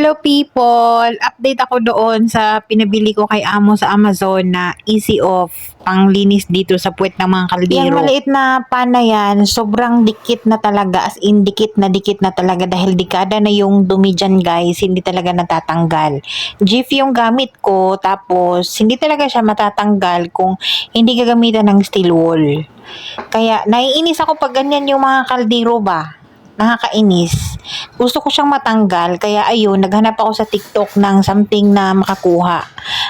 Hello people! Update ako doon sa pinabili ko kay Amo sa Amazon na easy off panglinis dito sa puwet ng mga kaldero. Yung maliit na pan na yan, sobrang dikit na talaga, as in dikit na talaga dahil dekada na yung dumi dyan guys, hindi talaga natatanggal. Jif yung gamit ko, tapos hindi talaga siya matatanggal kung hindi gagamitan ng steel wool. Kaya naiinis ako pag ganyan yung mga kaldero ba. Nakakainis. Gusto ko siyang matanggal, kaya ayun, naghanap ako sa TikTok ng something na makakuha.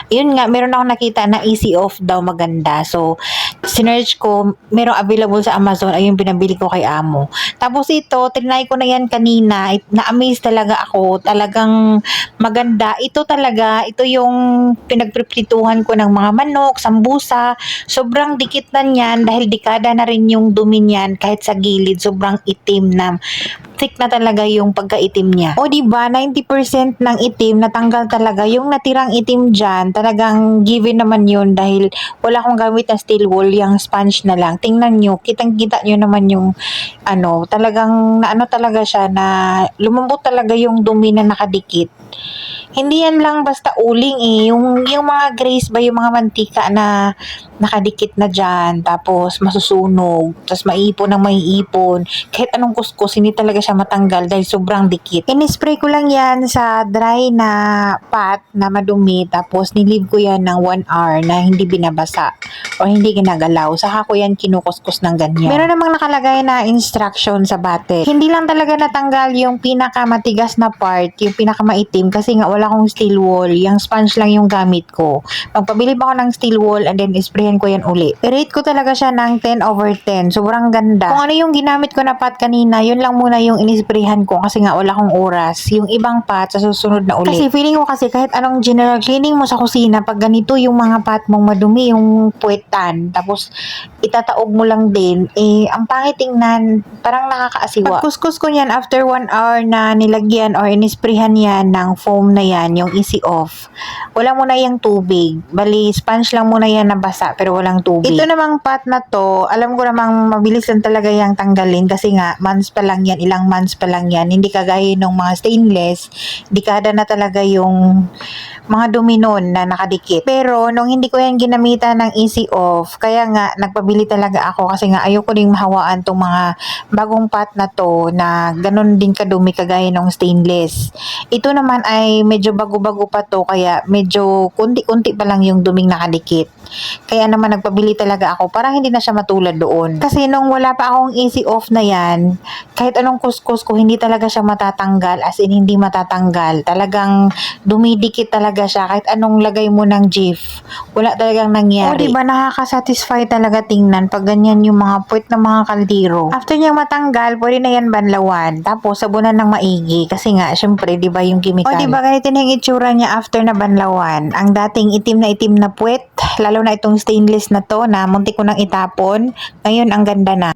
Yun nga, meron ako nakita na easy off daw maganda. So, sinearch ko, merong available sa Amazon, ayun pinabili ko kay Amo. Tapos ito, tinry ko na yan kanina, na-amaze talaga ako, talagang maganda. Ito talaga, ito yung pinagpriprituhan ko ng mga manok, sambusa, sobrang dikit na niyan dahil dekada na rin yung dumi niyan kahit sa gilid, sobrang itim na thick na talaga yung pagkaitim niya. O diba, 90% ng itim natanggal talaga. Yung natirang itim dyan, talagang given naman yun dahil wala akong gamit na steel wool, yung sponge na lang. Tingnan nyo, kitang-kita nyo naman yung talagang naano talaga siya na lumambot talaga yung dumi na nakadikit. Hindi yan lang basta uling yung mga grease ba, yung mga mantika na nakadikit na dyan, tapos masusunog, tapos maiipon ng maiipon, kahit anong kuskus, hindi talaga siya matanggal dahil sobrang dikit. In-spray ko lang yan sa dry na pot na madumi, tapos nilib ko yan ng 1 hour na hindi binabasa o hindi ginagalaw. Saka ko yan kinukuskus ng ganyan. Meron namang nakalagay na instruction sa bate. Hindi lang talaga natanggal yung pinakamatigas na part, yung pinakamaitim, kasi nga wala akong steel wool, yung sponge lang yung gamit ko. Magpabili ba ako ng steel wool and then isprayan ko yan uli. I-rate ko talaga siya ng 10/10. Sobrang ganda. Kung ano yung ginamit ko na pot kanina, yun lang muna yung inisprayan ko kasi nga wala akong oras. Yung ibang pot sa susunod na uli. Kasi feeling ko kasi kahit anong general cleaning mo sa kusina, pag ganito yung mga pot mong madumi, yung puwetan, tapos itataob mo lang din, ang pangit tingnan, parang nakakaasiwa. Pagkuskus ko yan after 1 hour na nilagyan or inisprayan yan ng foam na yan, yung easy off. Wala muna yung tubig. Bali, sponge lang muna yan na basa pero walang tubig. Ito namang pot na to, alam ko namang mabilis lang talaga yung tanggalin kasi nga months pa lang yan, ilang months pa lang yan. Hindi kagaya ng mga stainless, dekada na talaga yung mga dumi nun na nakadikit. Pero nung hindi ko yan ginamitan ng easy off, kaya nga nagpabili talaga ako kasi nga ayoko ding mahawaan tong mga bagong pot na to na ganun din kadumi kagaya ng stainless. Ito naman ay medyo bago-bago pa to, kaya medyo kunti-kunti pa lang yung duming nakadikit. Kaya naman nagpabili talaga ako para hindi na siya matulad doon. Kasi nung wala pa akong easy off na yan, kahit anong kuskus ko, hindi talaga siya matatanggal, as in hindi matatanggal. Talagang dumidikit talaga siya kahit anong lagay mo ng Jif. Wala talagang nangyari. O diba, nakaka-satisfy talaga tingnan pag ganyan yung mga puwet ng mga kaldero. After niya matanggal, pwede na yan banlawan. Tapos sabunan ng maigi kasi nga syempre diba yung chemical. O diba, ganito na yung itsura niya after na banlawan. Ang dating itim na puwet, lalo na itong stainless na to na muntik ko nang itapon, ngayon ang ganda na.